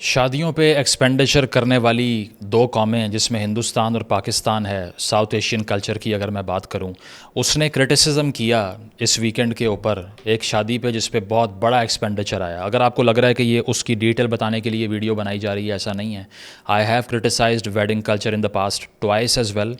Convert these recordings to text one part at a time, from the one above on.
शादियों पे एक्सपेंडिचर करने वाली दो कौमें हैं जिसमें हिंदुस्तान और पाकिस्तान है। साउथ एशियन कल्चर की अगर मैं बात करूं, उसने क्रिटिसिज्म किया इस वीकेंड के ऊपर एक शादी पे जिस पे बहुत बड़ा एक्सपेंडिचर आया। अगर आपको लग रहा है कि ये उसकी डिटेल बताने के लिए वीडियो बनाई जा रही है, ऐसा नहीं है। I have criticised wedding culture in the past twice as well.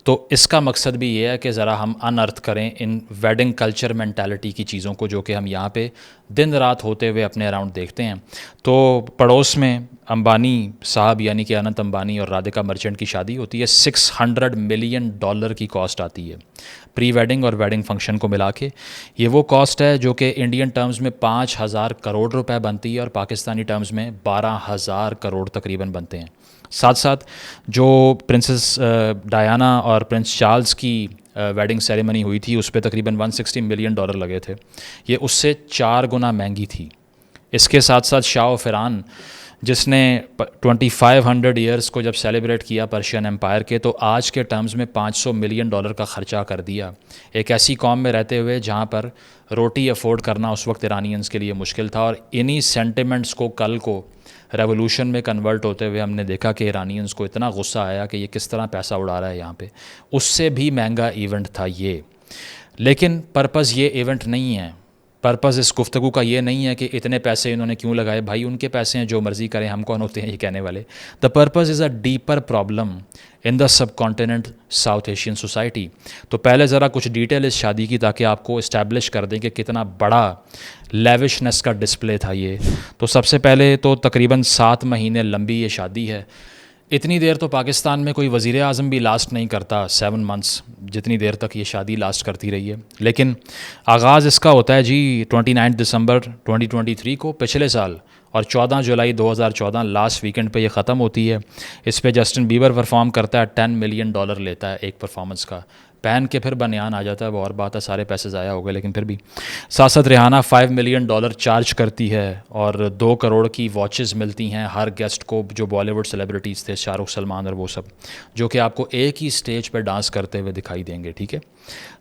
तो इसका मकसद भी ये है कि ज़रा हम अनअर्थ करें इन वेडिंग कल्चर मेंटालिटी की चीज़ों को, जो कि हम यहाँ पे दिन रात होते हुए अपने अराउंड देखते हैं। तो पड़ोस में अंबानी साहब यानी कि अनंत अंबानी और राधिका मर्चेंट की शादी होती है। $600 मिलियन की कॉस्ट आती है प्री वेडिंग और वेडिंग फंक्शन को मिला के। ये वो कॉस्ट है जो कि इंडियन टर्म्स में 5,000 करोड़ रुपए बनती है और पाकिस्तानी टर्म्स में 12,000 करोड़ तकरीबन बनते हैं। साथ साथ जो प्रिंसेस डायना और प्रिंस चार्ल्स की वेडिंग सेरेमनी हुई थी उस पर तकरीबन $160 मिलियन लगे थे। ये उससे 4 गुना महंगी थी। इसके साथ साथ शाह फ़िरान जिसने 2500 ईयर्स को जब सेलिब्रेट किया पर्शियन एम्पायर के, तो आज के टर्म्स में $500 मिलियन का ख़र्चा कर दिया एक ऐसी कौम में रहते हुए जहाँ पर रोटी अफोर्ड करना उस वक्त ईरानियंस के लिए मुश्किल था। और इन्हीं सेंटिमेंट्स को कल को रेवोल्यूशन में कन्वर्ट होते हुए हमने देखा कि ईरानियंस को इतना गुस्सा आया कि ये किस तरह पैसा उड़ा रहा है यहाँ पे। उससे भी महंगा इवेंट था ये। लेकिन पर्पज़ ये इवेंट नहीं है, पर्पज़ इस गुफ्तगू का ये नहीं है कि इतने पैसे इन्होंने क्यों लगाए। भाई उनके पैसे हैं, जो मर्ज़ी करें, हम कौन होते हैं ये कहने वाले। The purpose is a deeper problem in the sub continent south Asian society. तो पहले ज़रा कुछ डिटेल इस शादी की, ताकि आपको इस्टेब्लिश कर दें कि कितना बड़ा लेविशनेस का डिस्प्ले था ये। तो सबसे पहले तो तकरीबन 7 महीने लंबी ये शादी है। इतनी देर तो पाकिस्तान में कोई वज़ीर आज़म भी लास्ट नहीं करता, 7 मंथ्स जितनी देर तक ये शादी लास्ट करती रही है। लेकिन आगाज़ इसका होता है जी 29 दिसंबर 2023 को पिछले साल, और 14 जुलाई 2014 लास्ट वीकेंड पे ये ख़त्म होती है। इस पे जस्टिन बीबर परफॉर्म करता है, $10 मिलियन लेता है एक परफॉर्मेंस का। पहन के फिर बनियान आ जाता है, वो और बात है, सारे पैसे ज़ाया हो गए। लेकिन फिर भी साथ साथ रिहाना $5 मिलियन चार्ज करती है और 2 करोड़ की वॉचेस मिलती हैं हर गेस्ट को, जो बॉलीवुड सेलिब्रिटीज़ थे, शाहरुख, सलमान और वो सब, जो कि आपको एक ही स्टेज पर डांस करते हुए दिखाई देंगे। ठीक है,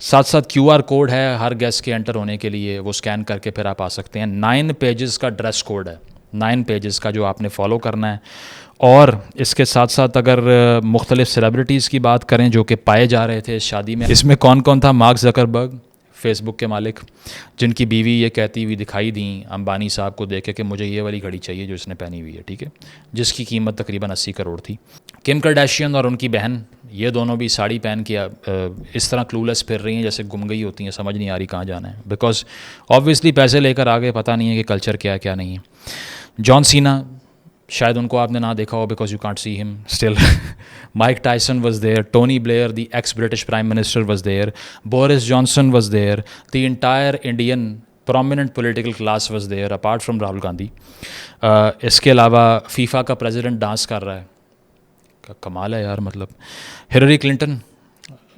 साथ साथ QR कोड है हर गेस्ट के एंटर होने के लिए, वो स्कैन करके फिर आप आ सकते हैं। 9 पेजेस का ड्रेस कोड है, 9 पेजेस का, जो आपने फॉलो करना है। और इसके साथ साथ अगर मुख्तलिफ़ सेलिब्रिटीज़ की बात करें जो कि पाए जा रहे थे इस शादी में, इसमें कौन कौन था? मार्क ज़करबर्ग, फेसबुक के मालिक, जिनकी बीवी ये कहती हुई दिखाई दी अंबानी साहब को देखे कि मुझे ये वाली घड़ी चाहिए जो इसने पहनी हुई है, ठीक है, जिसकी कीमत तकरीबन 80 करोड़ थी। किम कार्दाशियन और उनकी बहन, ये दोनों भी साड़ी पहन के इस तरह क्लूलेस फिर रही हैं जैसे गुम गई होती हैं, समझ नहीं आ रही कहाँ जाना है। बिकॉज ऑब्वियसली पैसे लेकर आगे पता नहीं है कि कल्चर क्या है क्या नहीं है। जॉन सीना, शायद उनको आपने ना देखा हो because you can't see him still. Mike Tyson was there, Tony Blair the ex British prime minister was there, Boris Johnson was there, the entire Indian prominent political class was there apart from Rahul Gandhi. इसके अलावा FIFA का president dance कर रहा है, कमाल है यार, मतलब हिलरी क्लिंटन।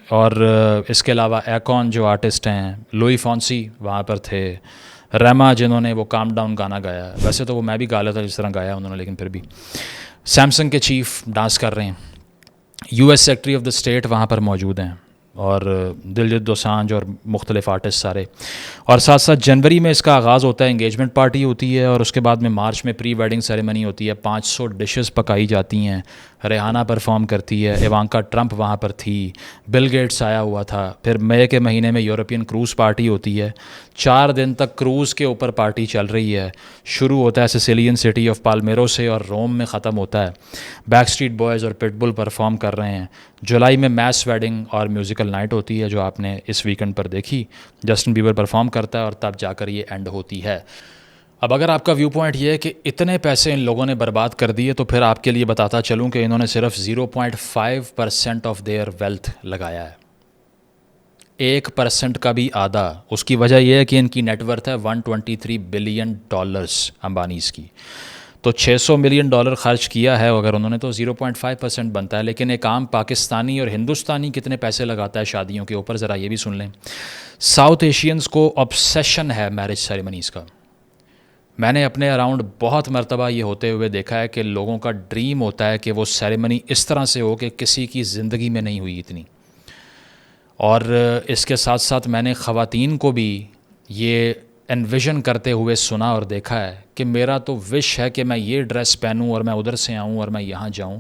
और इसके अलावा एकॉन जो आर्टिस्ट हैं, लुई फॉन्सी वहाँ पर थे, रेमा जिन्होंने वो काम डाउन गाना गाया, वैसे तो वो मैं भी गा लेता जिस तरह गाया उन्होंने, लेकिन फिर भी सैमसंग के चीफ डांस कर रहे हैं, US secretary of the state वहाँ पर मौजूद हैं, और दिलजीत दोसांझ और मुख्तलिफ आर्टिस्ट सारे। और साथ साथ जनवरी में इसका आगाज़ होता है, इंगेजमेंट पार्टी होती है, और उसके बाद में मार्च में प्री वेडिंग सेरेमनी होती है। 500 डिशेस पकाई जाती हैं, रिहाना परफॉर्म करती है, इवांका ट्रंप वहाँ पर थी, बिल गेट्स आया हुआ था। फिर मई के महीने में यूरोपियन क्रूज़ पार्टी होती है, 4 दिन तक क्रूज़ के ऊपर पार्टी चल रही है। शुरू होता है सिसिलियन सिटी ऑफ पाल्मेरो से और रोम में ख़त्म होता है। बैक स्ट्रीट बॉयज़ और पिटबुल परफॉर्म कर रहे हैं। जुलाई में मैस वेडिंग और म्यूज़िकल नाइट होती है, जो आपने इस वीकेंड पर देखी। जस्टिन बीबर परफॉर्म करता है और तब जाकर ये एंड होती है। अब अगर आपका व्यू पॉइंट ये है कि इतने पैसे इन लोगों ने बर्बाद कर दिए, तो फिर आपके लिए बताता चलूँ कि इन्होंने सिर्फ 0.5% ऑफ देयर वेल्थ लगाया है, 1% का भी आधा। उसकी वजह यह है कि इनकी नेटवर्थ है $123 बिलियन अंबानीज़ की। तो $600 मिलियन खर्च किया है अगर उन्होंने, तो 0.5% बनता है। लेकिन एक आम पाकिस्तानी और हिंदुस्तानी कितने पैसे लगाता है शादियों के ऊपर, ज़रा ये भी सुन लें। साउथ एशियंस को ऑब्सेशन है मैरिज सेरेमनीज़ का। मैंने अपने अराउंड बहुत मरतबा ये होते हुए देखा है कि लोगों का ड्रीम होता है कि वो सेरेमनी इस तरह से हो कि किसी की ज़िंदगी में नहीं हुई इतनी। और इसके साथ साथ मैंने ख़वातीन को भी ये एनविजन करते हुए सुना और देखा है कि मेरा तो विश है कि मैं ये ड्रेस पहनूं और मैं उधर से आऊं और मैं यहाँ जाऊं,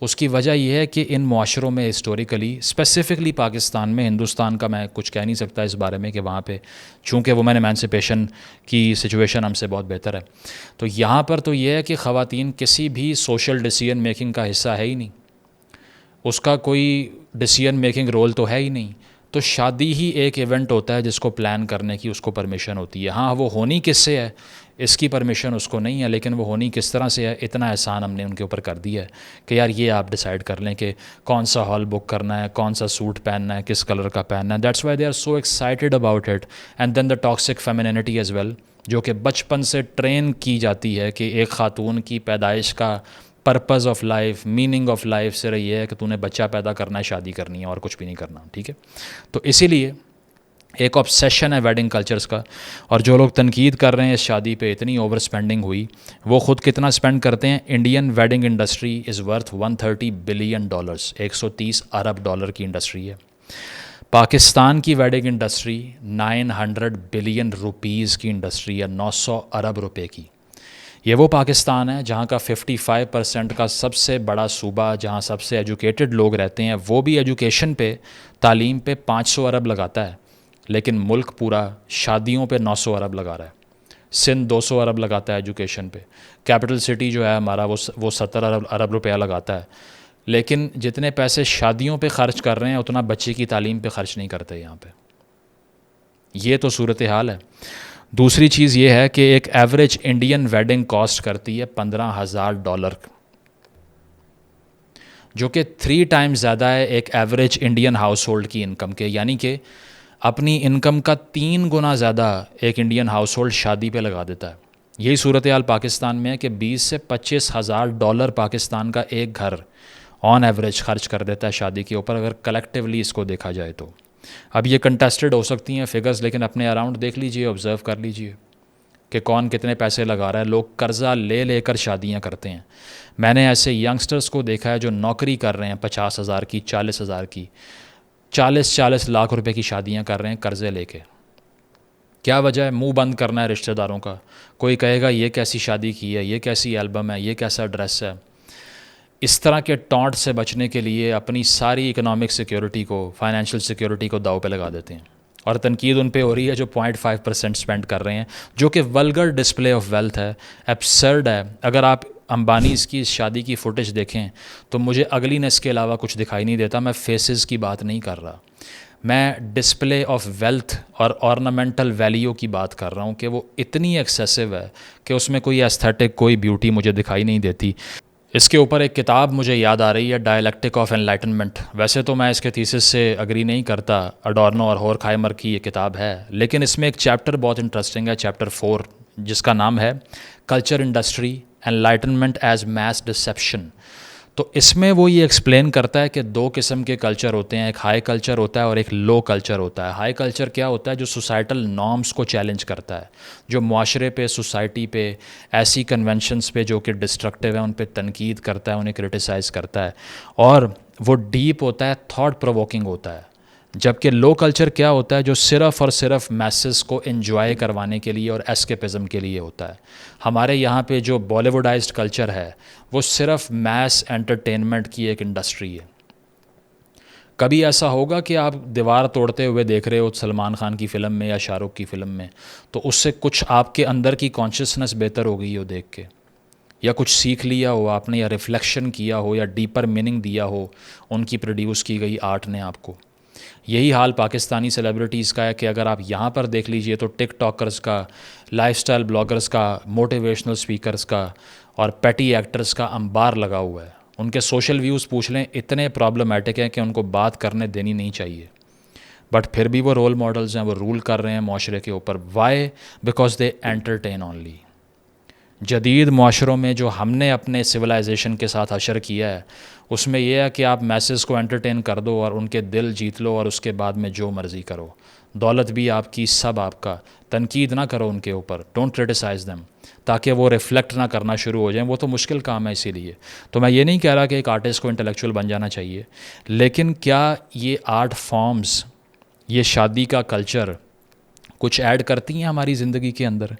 उसकी वजह यह है कि इन माशरों में हिस्टोरिकली, स्पेसिफ़िकली पाकिस्तान में, हिंदुस्तान का मैं कुछ कह नहीं सकता इस बारे में कि वहाँ पे चूँकि वुमेन एमेंसिपेशन की सिचुएशन हमसे बहुत बेहतर है, तो यहाँ पर तो यह है कि ख़वातीन किसी भी सोशल डिसीजन मेकिंग का हिस्सा है ही नहीं, उसका कोई डिसीजन मेकिंग रोल तो है ही नहीं। तो शादी ही एक इवेंट होता है जिसको प्लान करने की उसको परमिशन होती है। हाँ, वो होनी किससे है इसकी परमिशन उसको नहीं है, लेकिन वो होनी किस तरह से है इतना एहसान हमने उनके ऊपर कर दिया है कि यार ये आप डिसाइड कर लें कि कौन सा हॉल बुक करना है, कौन सा सूट पहनना है, किस कलर का पहनना है। That's why they are so excited about it. And then the toxic femininity as well, जो कि बचपन से ट्रेन की जाती है कि एक ख़ातून की पैदाइश का purpose of life, meaning of life सिर्फ ये है कि तूने बच्चा पैदा करना है, शादी करनी है और कुछ भी नहीं करना, ठीक है। तो इसीलिए एक ऑब्सेशन है वेडिंग कल्चर्स का। और जो लोग तनकीद कर रहे हैं इस शादी पे इतनी ओवर स्पेंडिंग हुई, वो ख़ुद कितना स्पेंड करते हैं। Indian wedding industry is worth $130 billion, 130 Arab dollar की इंडस्ट्री है। पाकिस्तान की वेडिंग इंडस्ट्री 900 बिलियन रुपीज़ की इंडस्ट्री है, 900 अरब रुपए की। ये वो पाकिस्तान है जहाँ का 55% का सबसे बड़ा सूबा, जहाँ सबसे एजुकेटेड लोग रहते हैं, वो भी एजुकेशन पे, तालीम पे 500 अरब लगाता है, लेकिन मुल्क पूरा शादियों पे 900 अरब लगा रहा है। सिंध 200 अरब लगाता है एजुकेशन पे। कैपिटल सिटी जो है हमारा वो 70 अरब रुपया लगाता है, लेकिन जितने पैसे शादियों पे ख़र्च कर रहे हैं उतना बच्चे की तालीम पे ख़र्च नहीं करते यहाँ पे। ये तो सूरत हाल है। दूसरी चीज़ ये है कि एक एवरेज इंडियन वेडिंग कॉस्ट करती है $15,000, जो कि 3 टाइम्स ज़्यादा है एक एवरेज इंडियन हाउस होल्ड की इनकम के। यानी कि अपनी इनकम का 3 गुना ज़्यादा एक इंडियन हाउस होल्ड शादी पे लगा देता है। यही सूरत हाल पाकिस्तान में है कि 20 से $25,000 पाकिस्तान का एक घर ऑन एवरेज खर्च कर देता है शादी के ऊपर, अगर कलेक्टिवली इसको देखा जाए तो। अब ये कंटेस्टेड हो सकती हैं फिगर्स, लेकिन अपने अराउंड देख लीजिए, ऑब्ज़र्व कर लीजिए कि कौन कितने पैसे लगा रहा है। लोग कर्ज़ा ले लेकर शादियां करते हैं। मैंने ऐसे यंगस्टर्स को देखा है जो नौकरी कर रहे हैं 50,000 की, 40,000 की, 40 लाख रुपए की शादियां कर रहे हैं कर्ज़े लेके। क्या वजह है? मुंह बंद करना है रिश्तेदारों का। कोई कहेगा ये कैसी शादी की है, ये कैसी एल्बम है, ये कैसा ड्रेस है। इस तरह के टॉन्ट से बचने के लिए अपनी सारी इकोनॉमिक सिक्योरिटी को, फाइनेंशियल सिक्योरिटी को दाव पे लगा देते हैं। और तनकीद उन पे हो रही है जो 0.5% स्पेंड कर रहे हैं, जो कि वल्गर डिस्प्ले ऑफ वेल्थ है, एब्सर्ड है। अगर आप अंबानी की शादी की फुटेज देखें तो मुझे अगली ने इसके अलावा कुछ दिखाई नहीं देता। मैं फेसेस की बात नहीं कर रहा, मैं डिस्प्ले ऑफ वेल्थ और ऑर्नामेंटल वैल्यू की बात कर रहा हूँ कि वो इतनी एक्सेसिव है कि उसमें कोई एस्थेटिक, कोई ब्यूटी मुझे दिखाई नहीं देती। इसके ऊपर एक किताब मुझे याद आ रही है, डायलेक्टिक ऑफ एनलाइटनमेंट। वैसे तो मैं इसके थीसिस से अग्री नहीं करता, अडोर्नो और होरखाइमर की ये किताब है, लेकिन इसमें एक चैप्टर बहुत इंटरेस्टिंग है, चैप्टर 4, जिसका नाम है culture industry, enlightenment as mass deception. तो इसमें वो ये एक्सप्लेन करता है कि 2 किस्म के कल्चर होते हैं, एक हाई कल्चर होता है और एक लो कल्चर होता है। हाई कल्चर क्या होता है? जो सोसाइटल नॉर्म्स को चैलेंज करता है, जो मुआशरे पे, सोसाइटी पे, ऐसी कन्वेंशंस पे जो कि डिस्ट्रक्टिव है उन पे तनकीद करता है, उन्हें क्रिटिसाइज़ करता है, और वो डीप होता है, थॉट प्रोवोकिंग होता है। जबकि लो कल्चर क्या होता है? जो सिर्फ़ और सिर्फ मैसेस को एंजॉय करवाने के लिए और एस्केपिज़म के लिए होता है। हमारे यहाँ पे जो बॉलीवुडाइज्ड कल्चर है वो सिर्फ मैस एंटरटेनमेंट की एक इंडस्ट्री है। कभी ऐसा होगा कि आप दीवार तोड़ते हुए देख रहे हो सलमान खान की फ़िल्म में या शाहरुख की फ़िल्म में, तो उससे कुछ आपके अंदर की कॉन्शियसनेस बेहतर हो गई हो देख के, या कुछ सीख लिया हो आपने, या रिफ्लेक्शन किया हो, या डीपर मीनिंग दिया हो उनकी प्रोड्यूस की गई आर्ट ने आपको। यही हाल पाकिस्तानी सेलिब्रिटीज़ का है कि अगर आप यहाँ पर देख लीजिए तो टिकटॉकर्स का, लाइफस्टाइल ब्लॉगर्स का, मोटिवेशनल स्पीकर्स का और पेटी एक्टर्स का अंबार लगा हुआ है। उनके सोशल व्यूज़ पूछ लें, इतने प्रॉब्लमेटिक हैं कि उनको बात करने देनी नहीं चाहिए, बट फिर भी वो रोल मॉडल्स हैं, वो रूल कर रहे हैं माशरे के ऊपर। Why? Because they entertain only. जदीद माशरों में जो हमने अपने सिविलाइजेशन के साथ हशर किया है उसमें यह है कि आप मैसेज को एंटरटेन कर दो और उनके दिल जीत लो और उसके बाद में जो मर्ज़ी करो, दौलत भी आपकी, सब आपका। तनकीद ना करो उनके ऊपर, डोंट क्रिटिसाइज़ देम, ताकि वो रिफ़्लेक्ट ना करना शुरू हो जाएं। वो तो मुश्किल काम है। इसीलिए तो मैं ये नहीं कह रहा कि एक आर्टिस्ट को इंटेलेक्चुअल बन जाना चाहिए, लेकिन क्या ये आर्ट फॉर्म्स, ये शादी का कल्चर कुछ ऐड करती हैं हमारी ज़िंदगी के अंदर?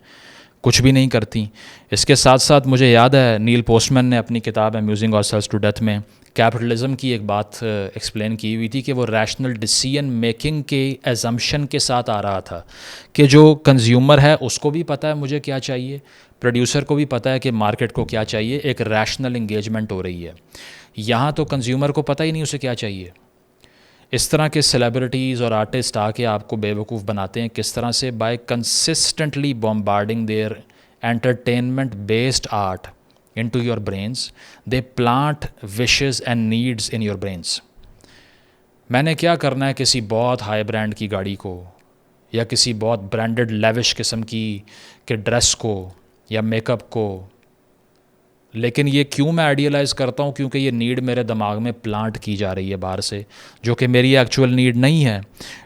कुछ भी नहीं करती। इसके साथ साथ मुझे याद है नील पोस्टमैन ने अपनी किताब अम्यूजिंग आवरसेल्व्स टू डेथ में कैपिटलिज्म की एक बात एक्सप्लेन की हुई थी कि वो रैशनल डिसीजन मेकिंग के एजम्पशन के साथ आ रहा था कि जो कंज्यूमर है उसको भी पता है मुझे क्या चाहिए, प्रोड्यूसर को भी पता है कि मार्केट को क्या चाहिए, एक रैशनल इंगेजमेंट हो रही है। यहाँ तो कंज्यूमर को पता ही नहीं उसे क्या चाहिए। इस तरह के सेलिब्रिटीज़ और आर्टिस्ट आके आपको बेवकूफ़ बनाते हैं किस तरह से, by consistently bombarding their entertainment based art into your brains, they plant wishes and needs in your brains. मैंने क्या करना है किसी बहुत हाई ब्रांड की गाड़ी को, या किसी बहुत ब्रांडेड लेविश किस्म की के ड्रेस को या मेकअप को, लेकिन ये क्यों मैं आइडियलाइज़ करता हूँ? क्योंकि ये नीड मेरे दिमाग में प्लांट की जा रही है बाहर से, जो कि मेरी एक्चुअल नीड नहीं है।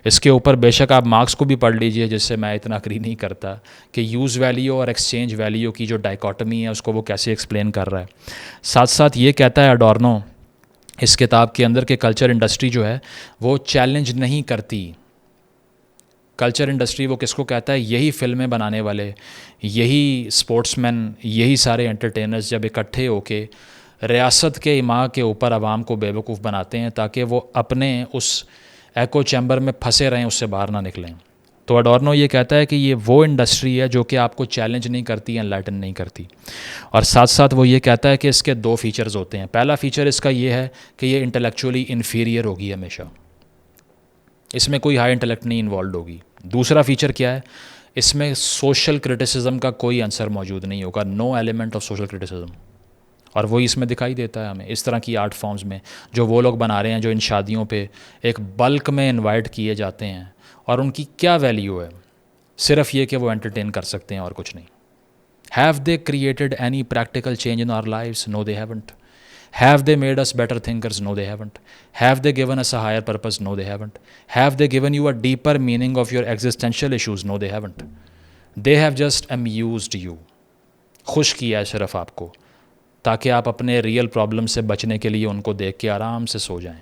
इसके ऊपर बेशक आप मार्क्स को भी पढ़ लीजिए, जिससे मैं इतना अग्री नहीं करता कि यूज़ वैल्यू और एक्सचेंज वैल्यू की जो डाइकोटमी है उसको वो कैसे एक्सप्लेन कर रहा है। साथ साथ ये कहता है अडॉर्नो इस किताब के अंदर कि कल्चर इंडस्ट्री जो है वो चैलेंज नहीं करती। कल्चर इंडस्ट्री वो किसको कहता है? यही फिल्में बनाने वाले, यही स्पोर्ट्समैन, यही सारे एंटरटेनर्स जब इकट्ठे होके रियासत के इमा के ऊपर आवाम को बेवकूफ़ बनाते हैं ताकि वो अपने उस एको चैम्बर में फंसे रहें, उससे बाहर ना निकलें। तो अडॉर्नो ये कहता है कि ये वो इंडस्ट्री है जो कि आपको चैलेंज नहीं करती, एनलाइटन नहीं करती। और साथ साथ वो ये कहता है कि इसके दो फीचर्स होते हैं। पहला फीचर इसका ये है कि ये इंटेलेक्चुअली इन्फीरियर होगी हमेशा, इसमें कोई हाई इंटेलेक्ट नहीं इन्वॉल्व होगी। दूसरा फीचर क्या है? इसमें सोशल क्रिटिसिज्म का कोई आंसर मौजूद नहीं होगा, no element of social criticism. और वही इसमें दिखाई देता है हमें इस तरह की आर्ट फॉर्म्स में, जो वो लोग बना रहे हैं जो इन शादियों पे एक बल्क में इनवाइट किए जाते हैं। और उनकी क्या वैल्यू है? सिर्फ ये कि वो एंटरटेन कर सकते हैं और कुछ नहीं। Have they created any practical change in our lives? No they haven't. Have they made us better thinkers? No, they haven't. Have they given us a higher purpose? No, they haven't. Have they given you a deeper meaning of your existential issues? No, they haven't. They have just amused you. खुश किया है सिर्फ आपको, ताकि आप अपने real problem से बचने के लिए उनको देख के आराम से सो जाएं।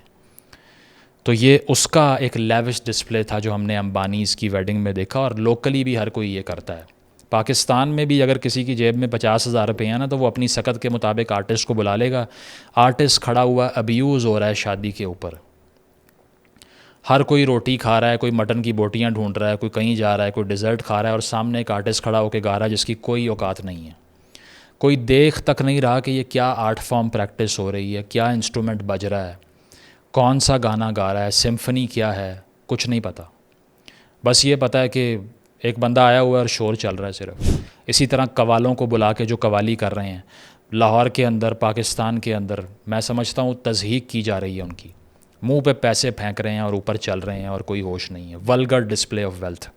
तो ये उसका एक लेविश डिस्प्ले था जो हमने अंबानीज़ की वेडिंग में देखा, और लोकली भी हर कोई ये करता है। पाकिस्तान में भी अगर किसी की जेब में 50,000 रुपये हैं ना, तो वो अपनी सकत के मुताबिक आर्टिस्ट को बुला लेगा। आर्टिस्ट खड़ा हुआ अब्यूज़ हो रहा है शादी के ऊपर, हर कोई रोटी खा रहा है, कोई मटन की बोटियाँ ढूंढ रहा है, कोई कहीं जा रहा है, कोई डिज़र्ट खा रहा है, और सामने एक आर्टिस्ट खड़ा होकर गा रहा है जिसकी कोई औकात नहीं है। कोई देख तक नहीं रहा कि ये क्या आर्ट फॉर्म प्रैक्टिस हो रही है, क्या इंस्ट्रूमेंट बज रहा है, कौन सा गाना गा रहा है, सिम्फनी क्या है, कुछ नहीं पता। बस ये पता है कि एक बंदा आया हुआ है और शोर चल रहा है सिर्फ। इसी तरह कवालों को बुला के जो कवाली कर रहे हैं लाहौर के अंदर, पाकिस्तान के अंदर, मैं समझता हूँ तज़हीक की जा रही है उनकी। मुंह पे पैसे फेंक रहे हैं और ऊपर चल रहे हैं और कोई होश नहीं है। वल्गर डिस्प्ले ऑफ वेल्थ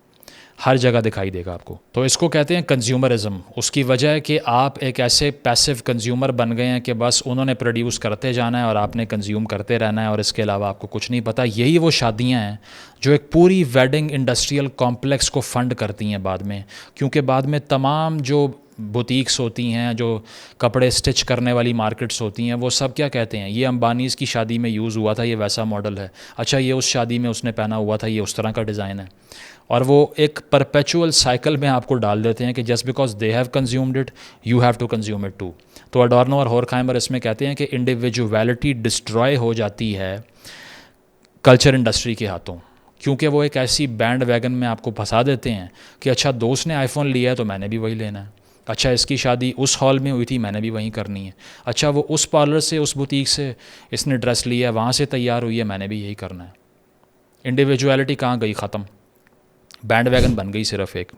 हर जगह दिखाई देगा आपको। तो इसको कहते हैं कंज्यूमरिज्म। उसकी वजह है कि आप एक ऐसे पैसिव कंज्यूमर बन गए हैं कि बस उन्होंने प्रोड्यूस करते जाना है और आपने कंज्यूम करते रहना है, और इसके अलावा आपको कुछ नहीं पता। यही वो शादियां हैं जो एक पूरी वेडिंग इंडस्ट्रियल कॉम्प्लेक्स को फंड करती हैं बाद में, क्योंकि बाद में तमाम जो बुटीक्स होती हैं, जो कपड़े स्टिच करने वाली मार्केट्स होती हैं, वो सब क्या कहते हैं, ये अंबानीज़ की शादी में यूज़ हुआ था, ये वैसा मॉडल है, अच्छा ये उस शादी में उसने पहना हुआ था, ये उस तरह का डिज़ाइन है। और वो एक परपेचुअल साइकिल में आपको डाल देते हैं कि just because they have consumed it, you have to consume it too. तो अडॉर्नो और होरखाइमर इसमें कहते हैं कि इंडिविजुअलिटी डिस्ट्रॉय हो जाती है कल्चर इंडस्ट्री के हाथों, क्योंकि वो एक ऐसी बैंड वैगन में आपको फंसा देते हैं कि अच्छा दोस्त ने आईफोन लिया है तो मैंने भी वही लेना है, अच्छा इसकी शादी उस हॉल में हुई थी मैंने भी वहीं करनी है, अच्छा वो उस पार्लर से, उस बुटीक से इसने ड्रेस लिया है, वहाँ से तैयार हुई है, मैंने भी यही करना है। इंडिविजुअलिटी कहाँ गई? ख़त्म, बैंड वैगन बन गई सिर्फ एक।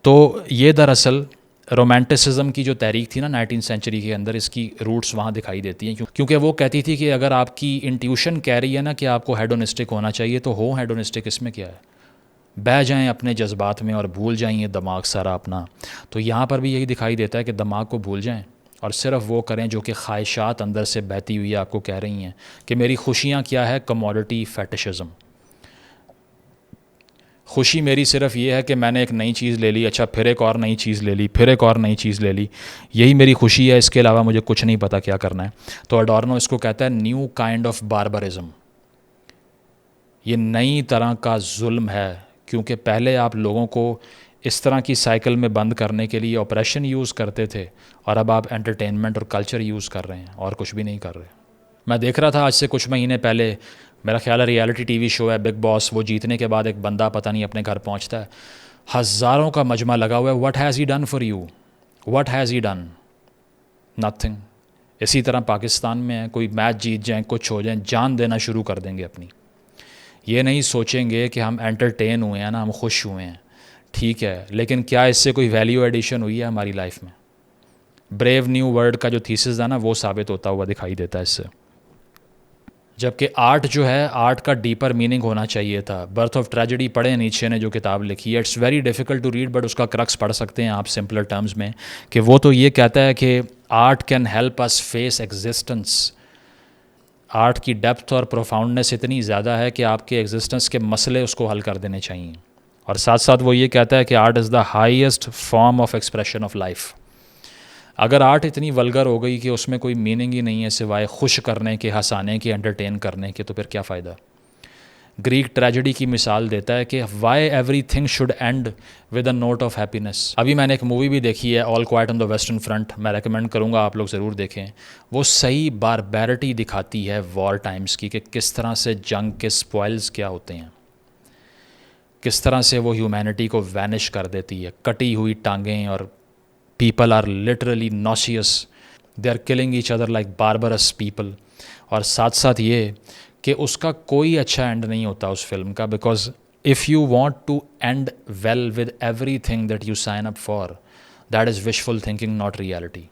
तो ये दरअसल रोमांटिसिज्म की जो तहरीक थी ना 19वीं सेंचुरी के अंदर, इसकी रूट्स वहाँ दिखाई देती हैं, क्योंकि वो कहती थी कि अगर आपकी इंट्यूशन कह रही है ना कि आपको हेडोनिस्टिक होना चाहिए, तो हो हेडोनिस्टिक, इसमें क्या है, बह जाएं अपने जज्बात में और भूल जाएं दिमाग सारा अपना। तो यहाँ पर भी यही दिखाई देता है कि दिमाग को भूल जाएं और सिर्फ वो करें जो कि ख्वाहिशात अंदर से बहती हुई आपको कह रही हैं कि मेरी खुशियाँ क्या है, कमोडिटी फेटिशिज्म। खुशी मेरी सिर्फ ये है कि मैंने एक नई चीज़ ले ली, अच्छा फिर एक और नई चीज़ ले ली, फिर एक और नई चीज़ ले ली, यही मेरी खुशी है, इसके अलावा मुझे कुछ नहीं पता क्या करना है। तो अडॉर्नो इसको कहता है न्यू काइंड ऑफ बार्बरिज्म। ये नई तरह का जुल्म है, क्योंकि पहले आप लोगों को इस तरह की साइकिल में बंद करने के लिए ऑपरेशन यूज़ करते थे, और अब आप एंटरटेनमेंट और कल्चर यूज़ कर रहे हैं और कुछ भी नहीं कर रहे। मैं देख रहा था आज से कुछ महीने पहले, मेरा ख्याल है रियलिटी टीवी शो है बिग बॉस, वो जीतने के बाद एक बंदा पता नहीं अपने घर पहुंचता है, हज़ारों का मजमा लगा हुआ है, what has he done for you, what has he done, nothing. इसी तरह पाकिस्तान में है, कोई मैच जीत जाएं, कुछ हो जाए, जान देना शुरू कर देंगे अपनी। ये नहीं सोचेंगे कि हम एंटरटेन हुए हैं ना, हम खुश हुए हैं, ठीक है, लेकिन क्या इससे कोई वैल्यू एडिशन हुई है हमारी लाइफ में? ब्रेव न्यू वर्ल्ड का जो थीसिस था ना, वो साबित होता हुआ दिखाई देता है इससे। जबकि आर्ट जो है, आर्ट का डीपर मीनिंग होना चाहिए था। बर्थ ऑफ ट्रेजेडी पढ़े नीचे ने जो किताब लिखी है, it's very difficult to read, but उसका क्रक्स पढ़ सकते हैं आप सिंपलर टर्म्स में, कि वो तो ये कहता है कि art can help us face existence. Art की डेप्थ और प्रोफाउंडनेस इतनी ज़्यादा है कि आपके एग्जिस्टेंस के मसले उसको हल कर देने चाहिए। और साथ साथ वो ये कहता है कि art is the highest form of expression of life. अगर आर्ट इतनी वल्गर हो गई कि उसमें कोई मीनिंग ही नहीं है सिवाय खुश करने के, हंसाने के, एंटरटेन करने के, तो फिर क्या फ़ायदा? ग्रीक ट्रेजेडी की मिसाल देता है कि why everything should end with a note of happiness. अभी मैंने एक मूवी भी देखी है, All Quiet on the Western Front, मैं रेकमेंड करूँगा आप लोग ज़रूर देखें। वो सही बारबैरिटी दिखाती है वॉर टाइम्स की, कि किस तरह से जंग के स्पॉइल्स क्या होते हैं, किस तरह से वो ह्यूमैनिटी को वैनिश कर देती है, कटी हुई टांगें, और people are literally nauseous, they are killing each other like barbarous people. और साथ साथ ये कि उसका कोई अच्छा एंड नहीं होता उस फिल्म का, because if you want to end well with everything that you sign up for, that is wishful thinking, not reality.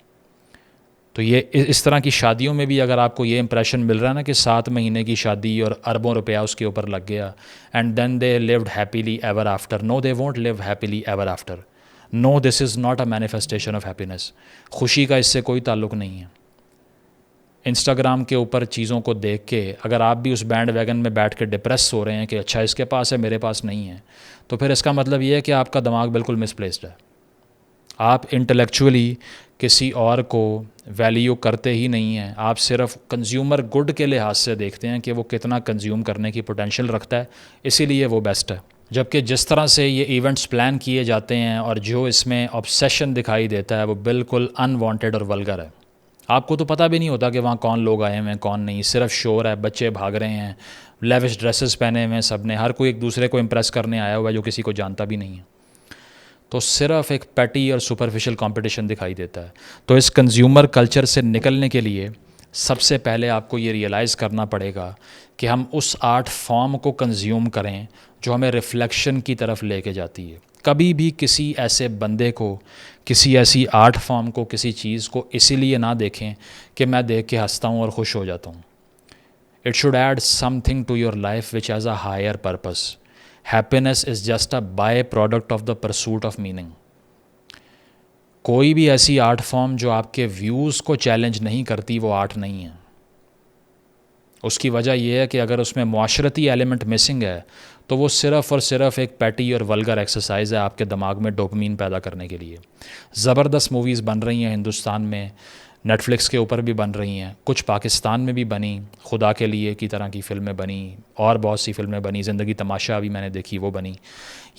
तो ये इस तरह की शादियों में भी अगर आपको ये इंप्रेशन मिल रहा है ना कि 7 महीने की शादी और अरबों रुपया उसके ऊपर लग गया, and then they lived happily ever after, no they won't live happily ever after, no this is not a manifestation of happiness. खुशी का इससे कोई ताल्लुक़ नहीं है। इंस्टाग्राम के ऊपर चीज़ों को देख के अगर आप भी उस बैंड वैगन में बैठ के डिप्रेस हो रहे हैं कि अच्छा इसके पास है मेरे पास नहीं है, तो फिर इसका मतलब ये है कि आपका दिमाग बिल्कुल मिसप्लेस्ड है। आप इंटेलेक्चुअली किसी और को वैल्यू करते ही नहीं हैं, आप सिर्फ कंज्यूमर गुड के लिहाज से देखते हैं कि वो कितना कंज्यूम करने की पोटेंशियल रखता है, इसीलिए वो बेस्ट है। जबकि जिस तरह से ये इवेंट्स प्लान किए जाते हैं और जो इसमें ऑब्सेशन दिखाई देता है, वो बिल्कुल अनवांटेड और वल्गर है। आपको तो पता भी नहीं होता कि वहाँ कौन लोग आए हुए हैं कौन नहीं, सिर्फ शोर है, बच्चे भाग रहे हैं, लेविश ड्रेसेस पहने हुए हैं सब ने, हर कोई एक दूसरे को इम्प्रेस करने आया हुआ है जो किसी को जानता भी नहीं है। तो सिर्फ एक पैटी और सुपरफिशियल कंपटीशन दिखाई देता है। तो इस कंज्यूमर कल्चर से निकलने के लिए सबसे पहले आपको ये रियलाइज़ करना पड़ेगा कि हम उस आर्ट फॉर्म को कंज्यूम करें जो हमें रिफ्लेक्शन की तरफ लेके जाती है। कभी भी किसी ऐसे बंदे को, किसी ऐसी आर्ट फॉर्म को, किसी चीज़ को इसीलिए ना देखें कि मैं देख के हंसता हूँ और खुश हो जाता हूँ। It should add something to your life which has a higher purpose. Happiness is just a by product of the pursuit of meaning. कोई भी ऐसी आर्ट फॉर्म जो आपके व्यूज़ को चैलेंज नहीं करती, वो आर्ट नहीं है। उसकी वजह यह है कि अगर उसमें मुआशरती एलिमेंट मिसिंग है तो वो सिर्फ़ और सिर्फ एक पैटी और वल्गर एक्सरसाइज है आपके दिमाग में डोपामीन पैदा करने के लिए। ज़बरदस्त मूवीज़ बन रही हैं हिंदुस्तान में, नेटफ्लिक्स के ऊपर भी बन रही हैं, कुछ पाकिस्तान में भी बनी, खुदा के लिए की तरह की फ़िल्में बनी, और बहुत सी फ़िल्में बनी, ज़िंदगी तमाशा अभी मैंने देखी, वो बनी।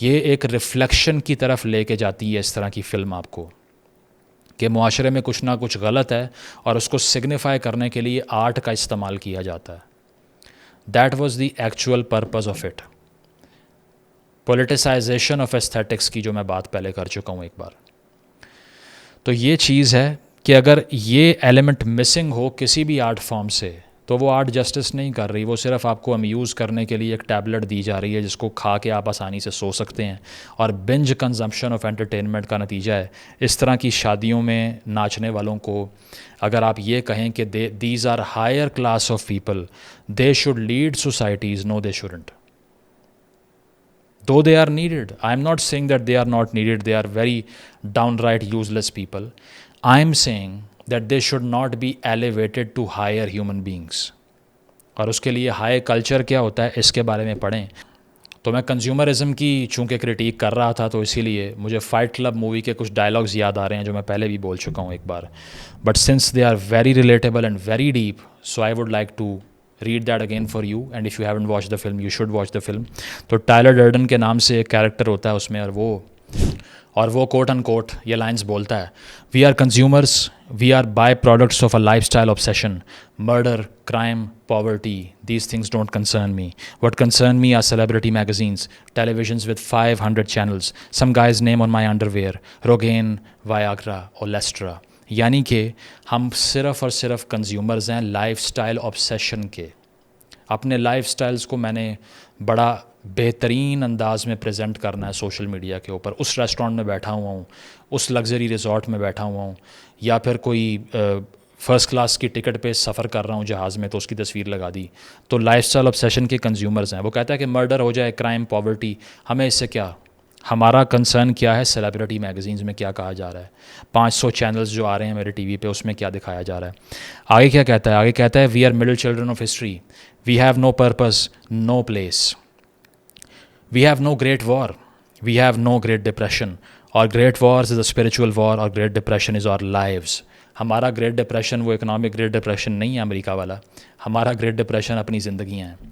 ये एक रिफ्लेक्शन की तरफ लेके जाती है इस तरह की फ़िल्म आपको, कि मुआशरे में कुछ ना कुछ गलत है और उसको सिग्निफाई करने के लिए आर्ट का इस्तेमाल किया जाता है। That was the actual purpose of it. Politicisation of aesthetics की जो मैं बात पहले कर चुका हूँ एक बार। तो ये चीज़ है कि अगर ये एलिमेंट मिसिंग हो किसी भी आर्ट फॉर्म से, तो वो आर्ट जस्टिस नहीं कर रही, वो सिर्फ आपको अम्यूज़ करने के लिए एक टैबलेट दी जा रही है जिसको खा के आप आसानी से सो सकते हैं। और बिंज कंजम्पशन ऑफ एंटरटेनमेंट का नतीजा है इस तरह की शादियों में नाचने वालों को। अगर आप ये कहें कि these are higher class of people, they should lead societies, no they shouldn't. Though they are needed, I am not saying that they are not needed, they are very downright useless people. I am saying that they should not be elevated to higher human beings. और उसके लिए high culture क्या होता है इसके बारे में पढ़ें। तो मैं कंज्यूमरिज्म की चूँकि क्रिटिक कर रहा था, तो इसीलिए मुझे फ़ाइट क्लब मूवी के कुछ डायलॉग्स याद आ रहे हैं जो मैं पहले भी बोल चुका हूँ एक बार, but since they are very relatable and very deep, so I would like to read that again for you, and if you haven't watch the film you should watch the film. तो Tyler Durden के नाम से एक character होता है उसमें, और वो कोट अन कोट ये लाइंस बोलता है, we are consumers, we are by products of a life style obsession, murder, crime, poverty, these things don't concern me. What concern me are celebrity magazines, televisions with 500 channels, some guy's name on my underwear, Rogaine, Viagra और Lestra। यानी कि हम सिर्फ़ और सिर्फ consumers हैं life style obsession के। अपने लाइफ स्टाइल्स को मैंने बड़ा बेहतरीन अंदाज में प्रेजेंट करना है सोशल मीडिया के ऊपर। उस रेस्टोरेंट में बैठा हुआ हूँ, उस लग्जरी रिजॉर्ट में बैठा हुआ हूँ, या फिर कोई फ़र्स्ट क्लास की टिकट पे सफ़र कर रहा हूँ जहाज़ में, तो उसकी तस्वीर लगा दी। तो लाइफस्टाइल ऑब्सेशन के कंज्यूमर्स हैं। वो कहता है कि मर्डर हो जाए, क्राइम, पॉवर्टी, हमें इससे क्या, हमारा कंसर्न क्या है सेलिब्रिटी मैगजीन्स में क्या कहा जा रहा है, 500 चैनल्स जो आ रहे हैं मेरे टीवी पे उसमें क्या दिखाया जा रहा है। आगे क्या कहता है, आगे कहता है we are middle children of history, we have no purpose, no place, we have no great war, we have no great depression, our great wars is a spiritual war, our great depression is our lives. हमारा great depression वो economic great depression नहीं है America वाला, हमारा great depression अपनी ज़िंदगियाँ हैं।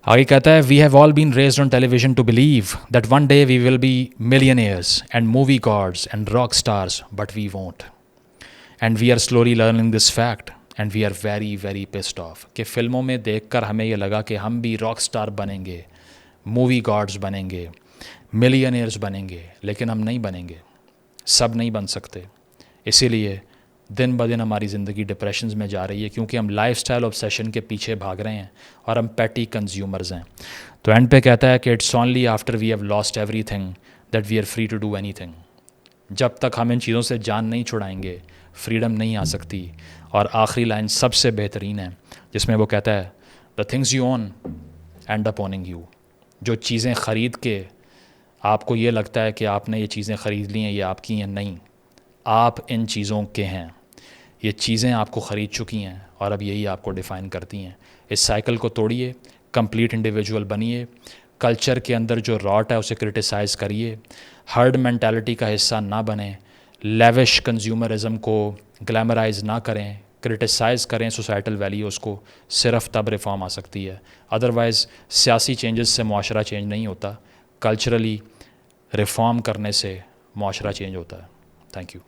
आगे कहता है we have all been raised on television to believe that one day we will be millionaires and movie gods and rock stars, but we won't, and we are slowly learning this fact and we are very very pissed off. कि फ़िल्मों में देखकर हमें ये लगा कि हम भी रॉक स्टार बनेंगे, मूवी गॉड्स बनेंगे, मिलियनियर्स बनेंगे, लेकिन हम नहीं बनेंगे, सब नहीं बन सकते। इसीलिए दिन ब दिन हमारी ज़िंदगी डिप्रेशंस में जा रही है, क्योंकि हम लाइफस्टाइल ऑब्सेशन के पीछे भाग रहे हैं और हम पैटी कंज्यूमर्स हैं। तो एंड पे कहता है कि it's only after we have lost everything that we are free to do anything. जब तक हम इन चीज़ों से जान नहीं छुड़ाएंगे फ्रीडम नहीं आ सकती। और आखिरी लाइन सबसे बेहतरीन है जिसमें वो कहता है the things you own and up owning you. जो चीज़ें ख़रीद के आपको ये लगता है कि आपने ये चीज़ें ख़रीद ली हैं, ये आपकी हैं, नहीं, आप इन चीज़ों के हैं। ये चीज़ें आपको ख़रीद चुकी हैं और अब यही आपको डिफ़ाइन करती हैं। इस साइकिल को तोड़िए, कंप्लीट इंडिविजुअल बनिए, कल्चर के अंदर जो रॉट है उसे क्रिटिसाइज़ करिए, हर्ड मेंटालिटी का हिस्सा ना बने, लेविश कंज्यूमरिज़म को ग्लैमराइज ना करें, क्रिटिसाइज़ करें सोसाइटल वैल्यूज़ को। सिर्फ तब रिफॉर्म आ सकती है, अदरवाइज़ सियासी चेंजेस से मुआशरा चेंज नहीं होता, कल्चरली रिफॉर्म करने से मुआशरा चेंज होता है। Thank you.